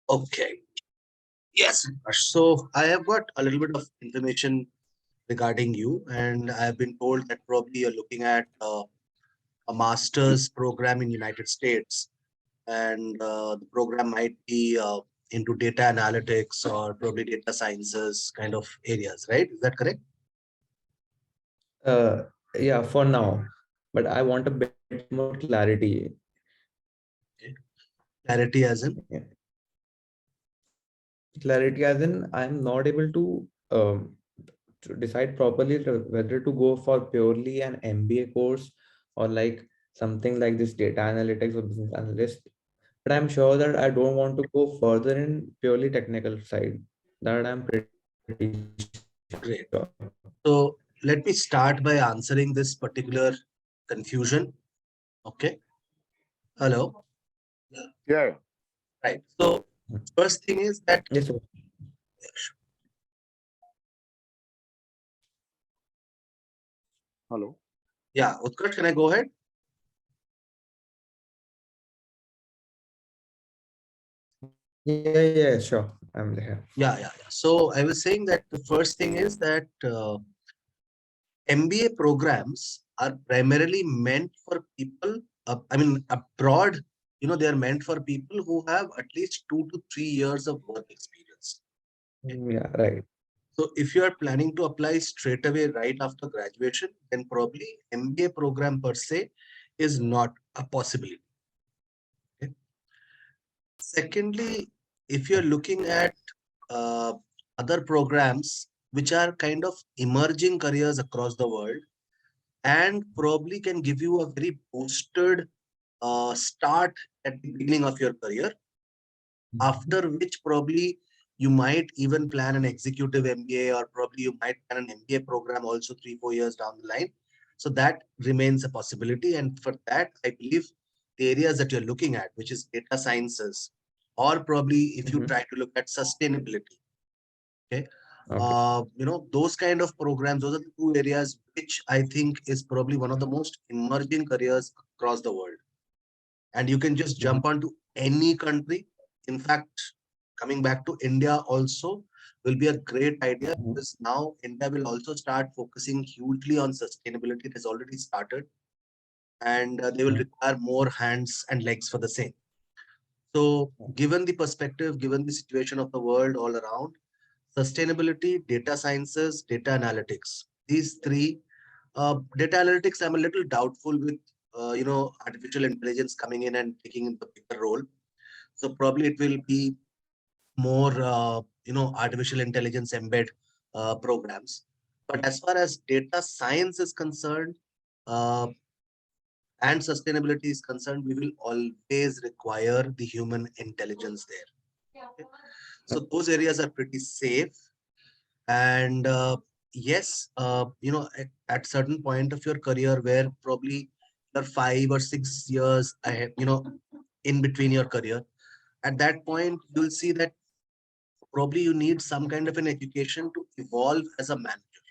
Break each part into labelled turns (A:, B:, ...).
A: Okay. Yes. So I have got a little bit of information regarding you, and I have been told that probably you're looking at a master's program in United States, and the program might be into data analytics or probably data sciences kind of areas, right? Is that correct?
B: Uh, yeah, for now, but I want a bit more clarity.
A: Okay. Clarity as in?
B: Yeah. Clarity as in I'm not able to decide properly whether to go for purely an MBA course or like something like this data analytics or business analyst. But I'm sure that I don't want to go further in purely technical side. That I'm pretty sure.
A: Great. So let me start by answering this particular confusion. Okay. Hello.
C: Yeah.
A: Right. So first thing is that
B: Yes, sir.
C: Hello.
A: yeah, Utkarsh, can I go ahead?
B: Yeah, sure. I'm there.
A: Yeah. So I was saying that the first thing is that MBA programs are primarily meant for people, abroad, they are meant for people who have at least 2 to 3 years of work experience.
B: Yeah, right.
A: So if you are planning to apply straight away right after graduation, then probably MBA program per se is not a possibility. Okay. Secondly, if you're looking at uh, other programs which are kind of emerging careers across the world and probably can give you a very boosted start at the beginning of your career, after which probably you might even plan an executive MBA or probably you might plan an MBA program also 3 4 years down the line. So that remains a possibility. And for that, I believe the areas that you're looking at, which is data sciences, or probably if you
B: Mhm.
A: try to look at sustainability, okay,
B: Okay.
A: those kind of programs, those are the two areas which I think is probably one of the most emerging careers across the world. And you can just
B: Mhm.
A: jump onto any country. In fact, coming back to India also will be a great idea
B: Mhm.
A: because now India will also start focusing hugely on sustainability. It has already started, and they will
B: Mhm.
A: require more hands and legs for the same. So, given the perspective, given the situation of the world all around, sustainability, data sciences, data analytics, these three. Data analytics, I'm a little doubtful with artificial intelligence coming in and taking the bigger role. So probably it will be more artificial intelligence embed programs. But as far as data science is concerned, uh, and sustainability is concerned, we will always require the human intelligence there. Okay? So those areas are pretty safe. And yes, at certain point of your career where probably you're 5 or 6 years ahead, in between your career, at that point you'll see that probably you need some kind of an education to evolve as a manager.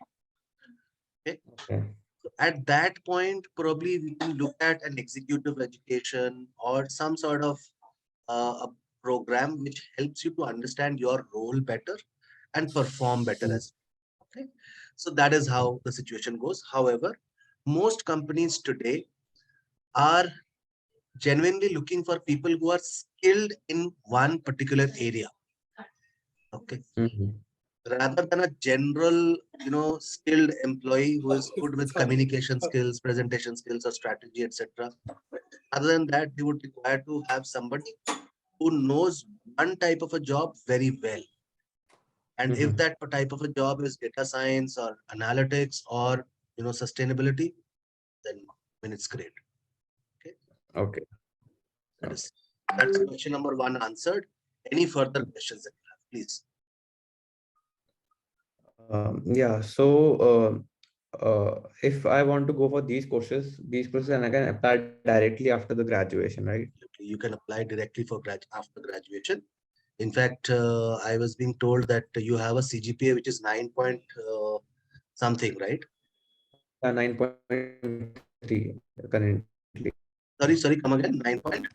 A: Okay.
B: Okay.
A: So at that point, probably we can look at an executive education or some sort of a program which helps you to understand your role better and perform better
B: Mhm.
A: as well. Okay. So that is how the situation goes. However, most companies today are genuinely looking for people who are skilled in one particular area. Okay.
B: Mhm.
A: Rather than a general, skilled employee who is good with communication skills, presentation skills, or strategy, etc. Other than that, they would require to have somebody who knows one type of a job very well. And if
B: Mhm.
A: that type of a job is data science or analytics or sustainability, then it's great. Okay,
B: Okay.
A: that
B: Okay.
A: is that's question number one answered. Any further questions that you have, please?
B: Yeah. So, if I want to go for these courses, and I can apply directly after the graduation, right?
A: You can apply directly for after graduation. In fact, I was being told that you have a CGPA which is 9 point something, right?
B: 9.3 currently.
A: Sorry, come again. 9 point.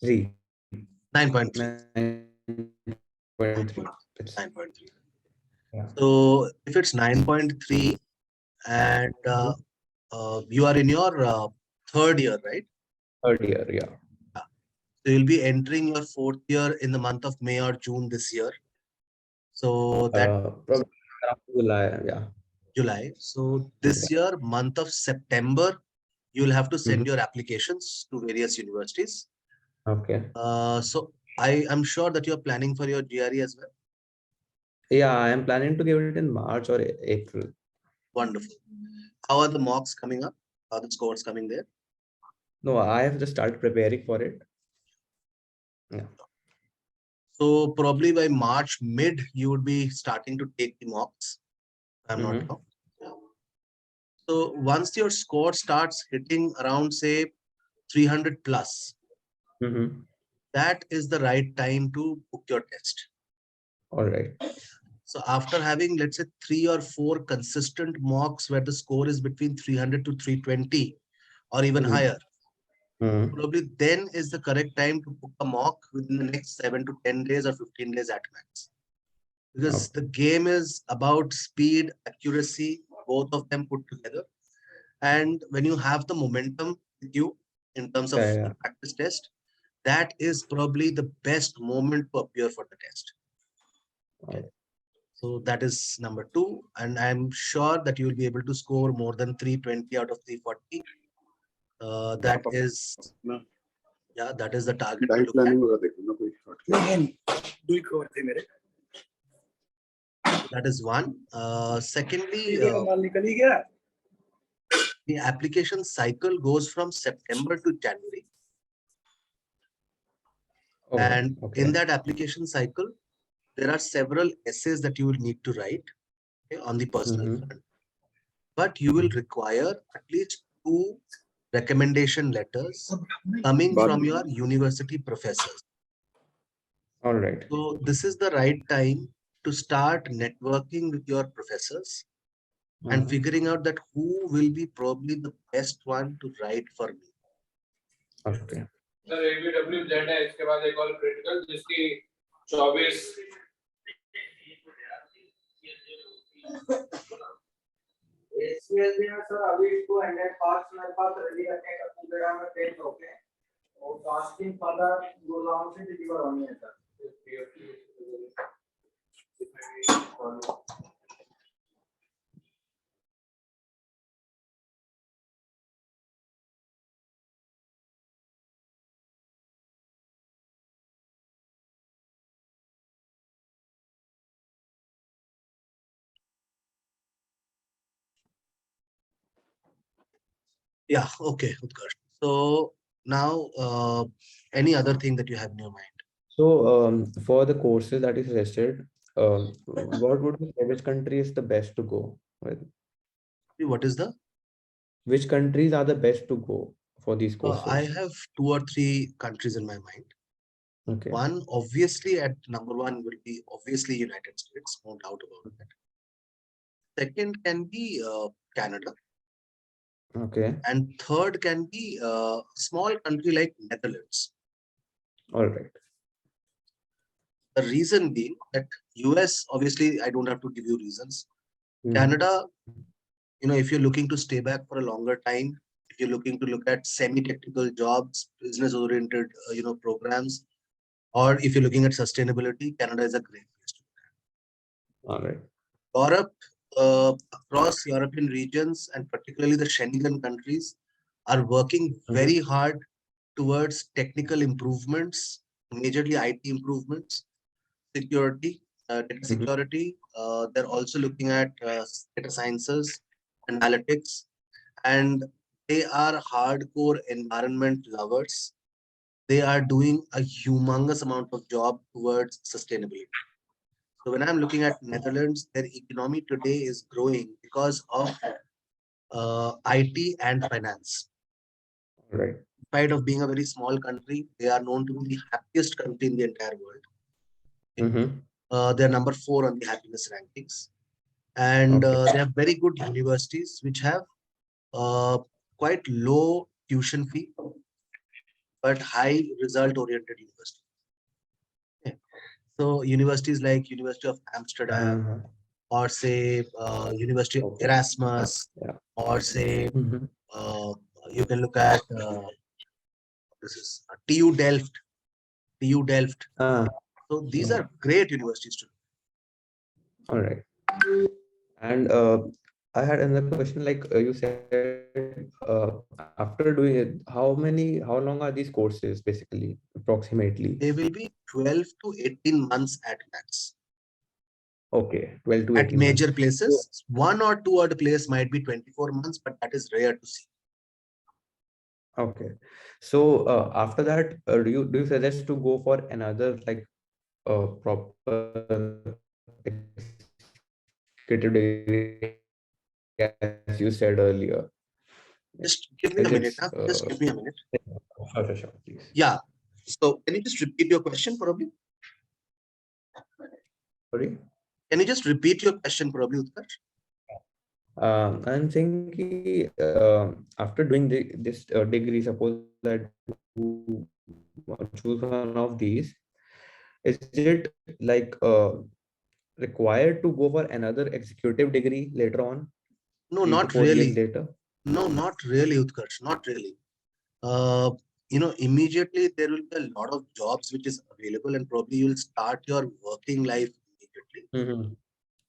B: 3.
A: 9.3.
B: 9.3. It's
A: 9.3.
B: yeah.
A: So if it's 9.3 and you are in your third year, right?
B: Third year, yeah.
A: So you'll be entering your fourth year in the month of May or June this year. So that
B: Probably around July, yeah.
A: July. So this year, month of September, you will have to send your applications to various universities.
B: Okay.
A: So I am sure that you're planning for your GRE as well.
B: Yeah, I am planning to give it in March or April.
A: Wonderful. How are the mocks coming up? How are the scores coming there?
B: No, I have just started preparing for it. Yeah.
A: So probably by March mid, you would be starting to take the mocks. If I'm not wrong. Yeah. So once your score starts hitting around say 300 plus,
B: Mm-hmm.
A: that is the right time to book your test.
B: All right.
A: So after having, let's say, 3 or 4 consistent mocks where the score is between 300 to 320 or even higher, probably then is the correct time to book a mock within the next 7 to 10 days or 15 days at max. Because the game is about speed, accuracy, both of them put together. And when you have the momentum with you in terms of
B: Yeah.
A: the practice test, that is probably the best moment to appear for the test. Okay. So that is number 2. And I'm sure that you will be able to score more than 320 out of 340. That is, yeah, that is the target. To look at. That is one. Secondly, the application cycle goes from September to January. And in that application cycle, there are several essays that you will need to write, okay, on the personal front. But you will require at least 2 recommendation letters coming from your university professors.
B: All right.
A: So this is the right time to start networking with your professors and figuring out that who will be probably the best one to write for me.
B: Okay.
C: Sir ABWZ है इसके बाद एक और critical जिसकी 24 SPL में sir अभी इसको 100 parts मेरे पास रेडी रखने का कंप्यूटर में पेज हो गए और कास्टिंग फर्दर गोज ऑन से डिलीवर होनी है sir
A: Yeah, okay, Utkarsh. So now, any other thing that you have in your mind?
B: So, for the courses that you suggested, what would you say, which country is the best to go with?
A: What is the?
B: Which countries are the best to go for these courses?
A: I have 2 or 3 countries in my mind.
B: Okay.
A: One, obviously, at number 1 will be obviously United States, no doubt about that. Second can be Canada.
B: Okay.
A: And third can be a small country like Netherlands.
B: All right.
A: The reason being that US, obviously, I don't have to give you reasons.
B: Mhm.
A: Canada, if you're looking to stay back for a longer time, if you're looking to look at semi-technical jobs, business-oriented, programs, or if you're looking at sustainability, Canada is a great place to look
B: All right.
A: at. Europe, across European regions, and particularly the Schengen countries, are working very hard towards technical improvements, majorly IT improvements, security, data security. They're also looking at data sciences, analytics, and they are hardcore environment lovers. They are doing a humongous amount of job towards sustainability. So when I'm looking at Netherlands, their economy today is growing because of IT and finance.
B: All right.
A: In spite of being a very small country, they are known to be the happiest country in the entire world. They're number 4 on the happiness rankings. And they have very good universities which have quite low tuition fee, but high result oriented university. So universities like University of Amsterdam,
B: Uh,
A: or say University of
B: okay.
A: Erasmus,
B: Yeah.
A: or say
B: Mhm.
A: you can look at this is TU Delft, TU Delft.
B: Ah,
A: So these
B: yeah.
A: are great universities to.
B: All right. And I had another question. Like you said, after doing it, how long are these courses basically, approximately?
A: They will be 12 to 18 months at max.
B: Okay, 12 to
A: At
B: 18 months.
A: major
B: So,
A: places, one or two other place might be 24 months, but that is rare to see.
B: okay. So after that, do you suggest to go for another like proper executive degree as you said earlier? Is
A: Just
B: it
A: give me a minute. Huh? Just give me a minute.
B: sure, please.
A: Yeah. So can you just repeat your question, probably?
B: Sorry.
A: Can you just repeat your question, probably, Utkarsh?
B: I'm thinking after doing this degree, suppose I do choose one of these, is it like required to go for another executive degree later on, three to
A: No,
B: 4 years
A: not
B: later?
A: really. No, not really, Utkarsh. Not really. Uh, immediately there will be a lot of jobs which is available, and probably you'll start your working life immediately.
B: Mhm.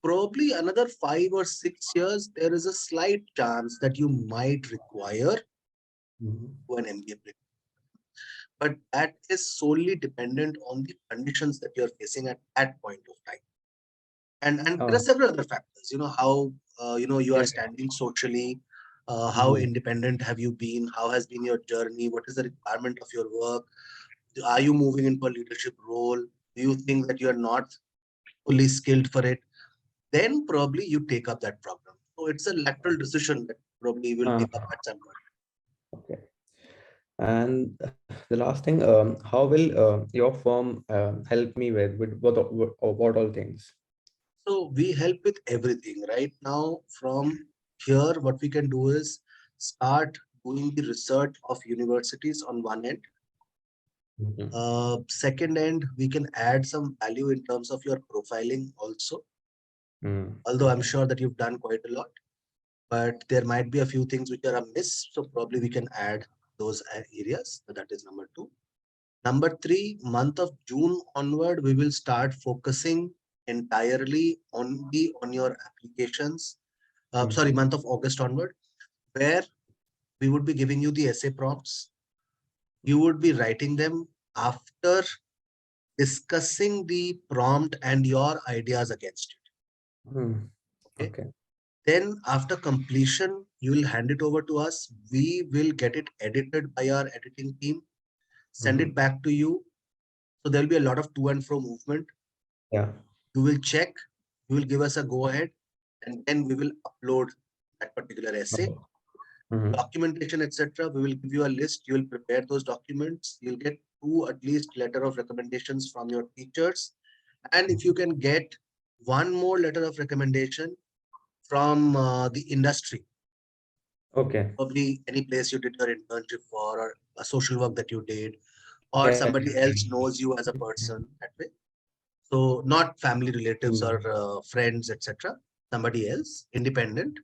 A: Probably another 5 or 6 years, there is a slight chance that you might require
B: Mhm.
A: an MBA, but that is solely dependent on the conditions that you're facing at that point of time. And there are
B: Oh,
A: several other factors. How you are
B: yeah.
A: standing socially, how
B: Mhm.
A: independent have you been, how has been your journey, what is the requirement of your work, are you moving into a leadership role, do you think that you are not fully skilled for it, then probably you take up that problem. So it's a lateral decision that probably you will
B: Uh,
A: take up at some point.
B: okay. And the last thing, how will your firm help me with what all things?
A: So we help with everything right now. From here, what we can do is start doing the research of universities on one end.
B: Mhm.
A: Second end, we can add some value in terms of your profiling also. Although I'm
B: Okay.
A: sure that you've done quite a lot, but there might be a few things which are amiss. So probably we can add those areas. So that is number two. Number three, month of June onward, we will start focusing entirely only on your applications. Sorry,
B: Mhm.
A: month of August onward, where we would be giving you the essay prompts. You would be writing them after discussing the prompt and your ideas against it.
B: Hmm.
A: Okay.
B: Okay.
A: Then after completion, you will hand it over to us. We will get it edited by our editing team, send it
B: Mhm.
A: back to you. So there'll be a lot of to and fro movement.
B: Yeah.
A: You will check, you will give us a go ahead, and then we will upload that particular essay.
B: Okay. Mhm.
A: Documentation, etc. We will give you a list. You will prepare those documents. You'll get two at least letter of recommendations from your teachers. And if you can get one more letter of recommendation from the industry,
B: Okay.
A: probably any place you did your internship for, or a social work that you did, or
B: Yeah.
A: somebody else knows you as a person that way. So not family relatives or
B: Mm.
A: friends, etc. Somebody else, independent.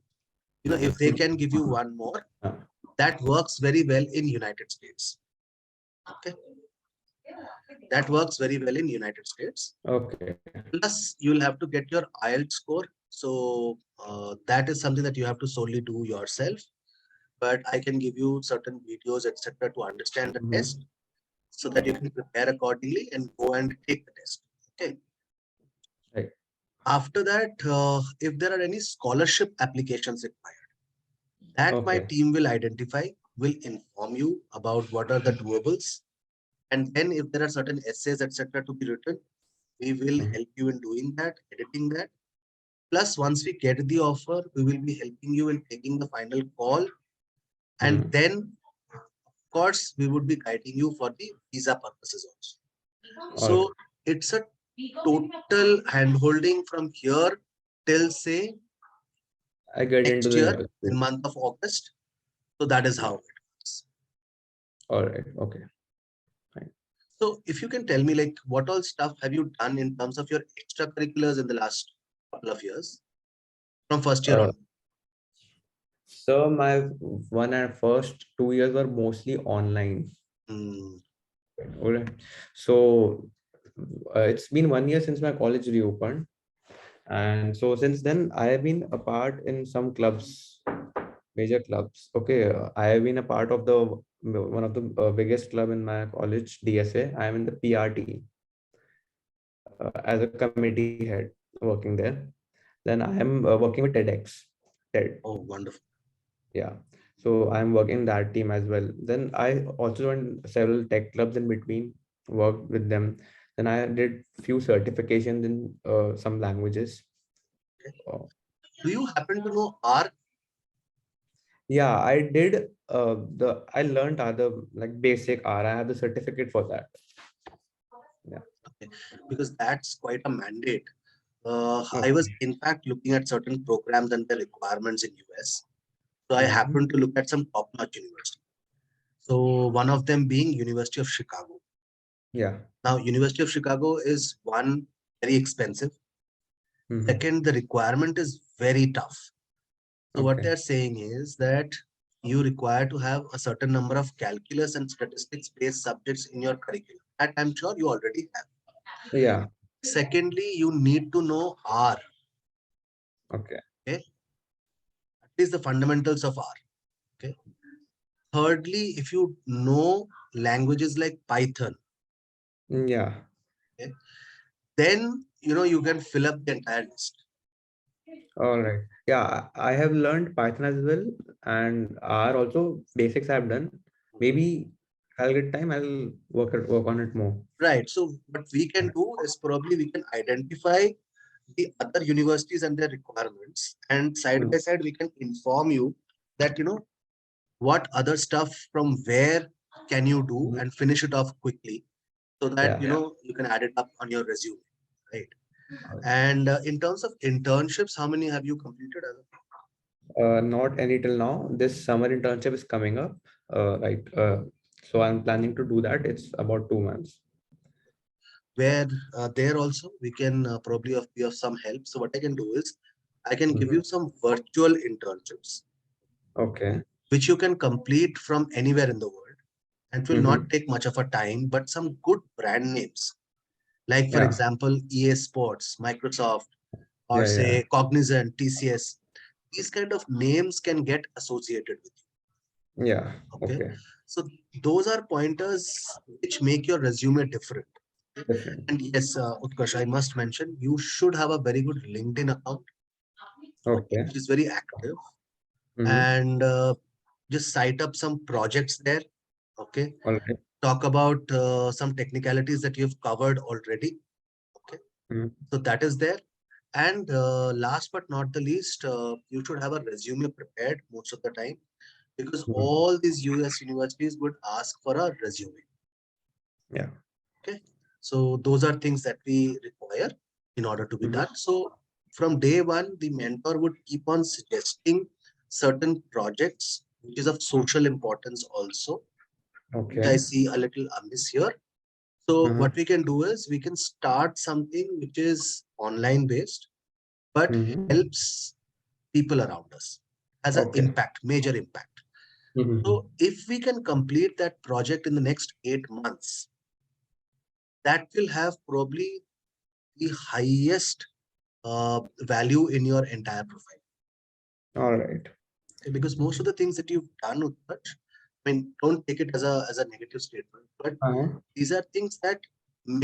A: If they can give you one more,
B: Yeah.
A: that works very well in United States. Okay, that works very well in United States.
B: Okay.
A: Plus, you'll have to get your IELTS score. So that is something that you have to solely do yourself. But I can give you certain videos, etc., to understand the
B: Mhm.
A: test, so that you can prepare accordingly and go and take the test. Okay.
B: Right.
A: After that, if there are any scholarship applications required, that my
B: Okay.
A: team will identify, will inform you about what are the doables. And then if there are certain essays, etc., to be written, we will
B: Mhm.
A: help you in doing that, editing that. Plus, once we get the offer, we will be helping you in taking the final call. And
B: Mhm.
A: then, of course, we would be guiding you for the visa purposes also.
B: All right.
A: So it's a total handholding from here till say
B: I get into
A: next
B: the
A: year
B: university.
A: in month of August. So that is how
B: Yeah.
A: it works.
B: All right. Okay. Fine.
A: So if you can tell me, like, what all stuff have you done in terms of your extracurriculars in the last couple of years from first year
B: Uh,
A: on?
B: so my one and first 2 years were mostly online.
A: Hmm.
B: Okay. So it's been 1 year since my college reopened. And so since then, I have been a part in some clubs, major clubs. Okay. I have been a part of the one of the biggest club in my college, DSA. I am in the PRT as a committee head working there. Then I am working with TEDx. TED.
A: Oh, wonderful.
B: Yeah. So I'm working that team as well. Then I also joined several tech clubs in between, worked with them. Then I did few certifications in some languages. Uh,
A: Do you happen to know R?
B: yeah, I did I learned other like basic R. I have the certificate for that. Yeah.
A: Okay, because that's quite a mandate. I was
B: Okay.
A: in fact looking at certain programs and the requirements in US. So I
B: Hmm.
A: happened to look at some top-notch universities. So one of them being University of Chicago.
B: Yeah.
A: Now, University of Chicago is one, very expensive.
B: Hmm.
A: Second, the requirement is very tough. So what
B: Okay.
A: they're saying is that you require to have a certain number of calculus and statistics-based subjects in your curriculum. That I'm sure you already have.
B: Yeah.
A: Secondly, you need to know R.
B: Okay.
A: Okay, at least the fundamentals of R. Okay. Thirdly, if you know languages like Python,
B: Yeah.
A: okay, then you can fill up the entire list.
B: All right. Yeah, I have learned Python as well, and R also basics I've done. Maybe I'll get time. I'll work on it more.
A: Right. So what we can do is probably we can identify the other universities and their requirements, and side by
B: Mm.
A: side we can inform you that what other stuff from where can you do
B: Mhm.
A: and finish it off quickly so that
B: Yeah.
A: you can add it up on your resume, right?
B: Uh,
A: And in terms of internships, how many have you completed as of now?
B: Not any till now. This summer internship is coming up. Right. So I'm planning to do that. It's about 2 months.
A: Where there also we can probably be of some help. So what I can do is I can give
B: Mhm.
A: you some virtual internships,
B: Okay.
A: which you can complete from anywhere in the world, and it will not
B: Mm-hmm.
A: take much of a time, but some good brand names, like for
B: Yeah.
A: example, EA Sports, Microsoft, or
B: Yeah. Yeah.
A: say Cognizant, TCS. These kind of names can get associated with
B: Yeah.
A: you. Okay.
B: Okay.
A: So those are pointers which make your resume different. Okay?
B: Different.
A: And yes, Utkarsh, I must mention, you should have a very good LinkedIn account, okay,
B: Okay.
A: which is very active,
B: Mm-hmm.
A: and just cite up some projects there. Okay.
B: All right.
A: Talk about some technicalities that you've covered already. Okay.
B: Mm-hmm.
A: So that is there. And last but not the least, you should have a resume prepared most of the time because
B: Mm-hmm.
A: all these US universities would ask for a resume.
B: Yeah.
A: Okay. So those are things that we require in order to be
B: Mm-hmm.
A: done. So from day one, the mentor would keep on suggesting certain projects, which is of social importance also, which I
B: Okay.
A: see a little amiss here. So
B: Uh-huh.
A: what we can do is we can start something which is online based, but
B: Mm-hmm.
A: helps people around us, has an
B: Okay.
A: impact, major impact.
B: Mm-hmm.
A: So if we can complete that project in the next 8 months, that will have probably the highest value in your entire profile.
B: All right.
A: Okay, because most of the things that you've done, Utkarsh, I mean, don't take it as a negative statement, but
B: Uh-huh.
A: these are things that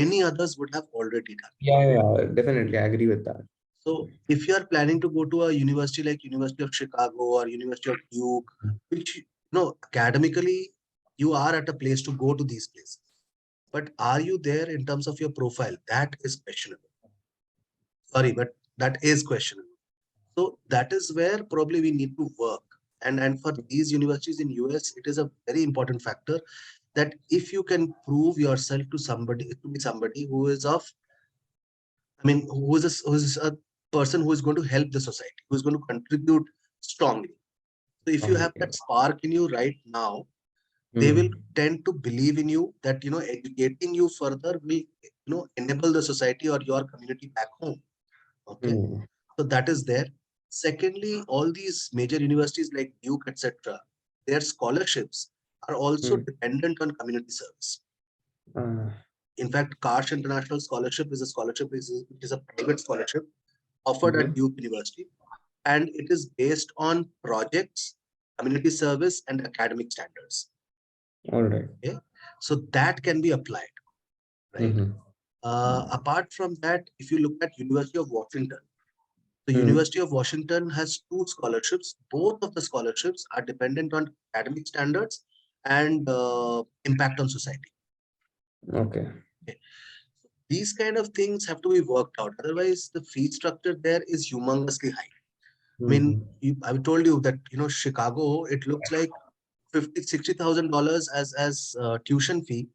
A: many others would have already done.
B: Yeah, yeah, yeah, definitely. I agree with that.
A: So if you are planning to go to a university like University of Chicago or University of Duke, which academically you are at a place to go to these places, but are you there in terms of your profile? That is questionable. Sorry, but that is questionable. So that is where probably we need to work. And for these universities in US, it is a very important factor that if you can prove yourself to be somebody who is of, I mean, who is a person who is going to help the society, who is going to contribute strongly. So if you have
B: Strongly.
A: that spark in you right now, They will tend to believe in you, that educating you further will enable the society or your community back home. Okay, so that is there. Secondly, all these major universities like Duke, etc., their scholarships are also dependent on community service. In fact, Karsh International Scholarship is a scholarship, which is a private scholarship offered at Duke University, and it is based on projects, community service, and academic standards.
B: All right.
A: Okay, so that can be applied, right? Apart from that, if you look at University of Washington, the University of Washington has 2 scholarships. Both of the scholarships are dependent on academic standards and impact on society.
B: Okay.
A: These kind of things have to be worked out. Otherwise, the fee structure there is humongously high. I mean, I told you that, Chicago, it looks like $50,000-$60,000 as tuition fee,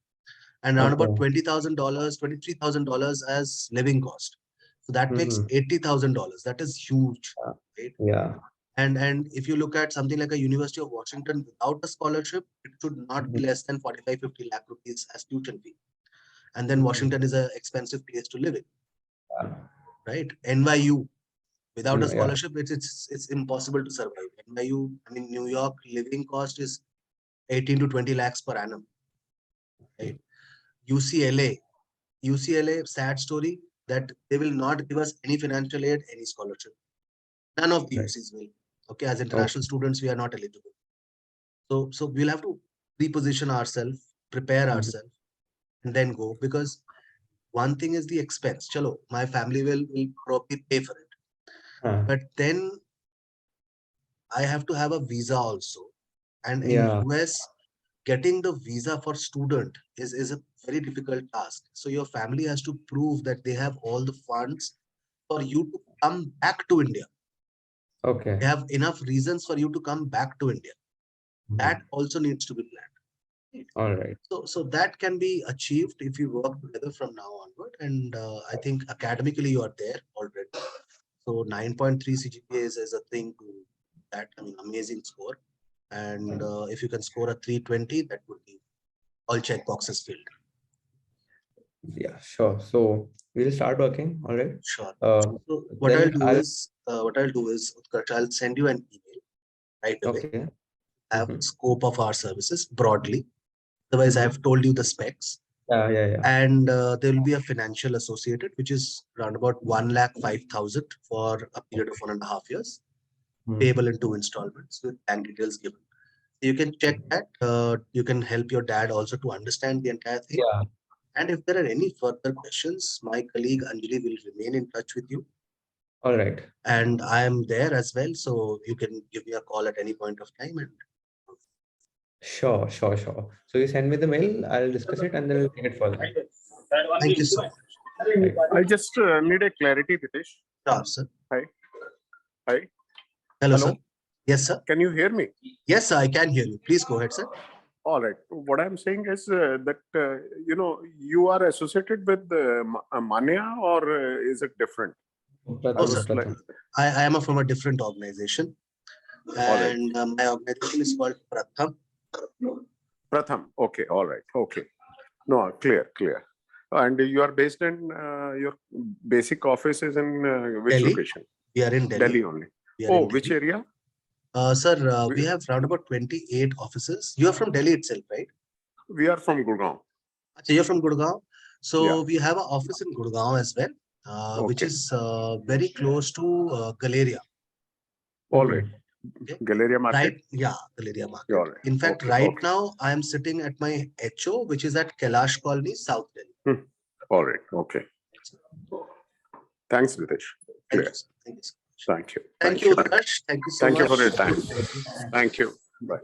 A: and around about $20,000, $23,000 as living cost. So that makes $80,000. That is huge, right?
B: Yeah.
A: And if you look at something like a University of Washington without a scholarship, it should not be less than 45-50 lakh rupees as tuition fee. And then Washington is an expensive place to live in, right? NYU, without a scholarship, it's impossible to survive. NYU, I mean, New York living cost is 18 to 20 lakhs per annum, right? UCLA, sad story that they will not give us any financial aid, any scholarship. None of the UCs will. Okay, as international students, we are not eligible. So we'll have to reposition ourselves, prepare ourselves, and then go, because one thing is the expense. Chalo, my family will probably pay for it. But then I have to have a visa also. And in US, getting the visa for student is a very difficult task. So your family has to prove that they have all the funds for you to come back to India.
B: Okay.
A: They have enough reasons for you to come back to India. That also needs to be planned.
B: All right.
A: So that can be achieved if you work together from now onward. And I think academically you are there already. So 9.3 CGPA is a thing to that. I mean, amazing score. And if you can score a 320, that would be all check boxes filled.
B: Yeah, sure. So we'll start working. All right.
A: Sure. So what I'll do is, Utkarsh, I'll send you an email right away.
B: Okay.
A: Have scope of our services broadly. Otherwise, I have told you the specs.
B: Yeah.
A: And there will be a financial associated, which is around about 1,05,000 for a period of 1.5 years, payable in 2 installments with bank details given. You can check that. You can help your dad also to understand the entire thing.
B: Yeah.
A: And if there are any further questions, my colleague Anjali will remain in touch with you.
B: All right.
A: And I am there as well. So you can give me a call at any point of time. And
B: Sure. So you send me the mail, I'll discuss it and then we'll take it further.
A: Thank you so much.
D: I just need a clarity, Ritesh.
A: Sure, sir.
D: Hi.
A: Hello, sir. Yes, sir.
D: Can you hear me?
A: Yes, sir, I can hear you. Please go ahead, sir.
D: All right. What I'm saying is that, you are associated with Mania, or is it different?
A: Oh, sir. I am from a different organization. And my organization is called Pratham.
D: Pratham. Okay. All right. Okay. No, clear. And you are based in, your basic office is in which
A: Delhi.
D: location?
A: We are in Delhi.
D: Delhi only. Oh, which area?
A: Sir, we have around about 28 offices. You are from Delhi itself, right?
D: We are from Gurgaon.
A: So you're from Gurgaon. So we have an office in Gurgaon as well, which is very close to Galleria.
D: All right.
A: Okay.
D: Galleria Market?
A: Right. Yeah, Galleria Market.
D: All right.
A: In fact, now I am sitting at my HO, which is at Kailash Colony, South Delhi.
D: All right. Okay. Thanks, Ritesh. Clear.
A: Thank you.
D: Thank you.
A: Thank you, Utkarsh. Thank you so much.
D: Thank you for your time. Thank you. Bye.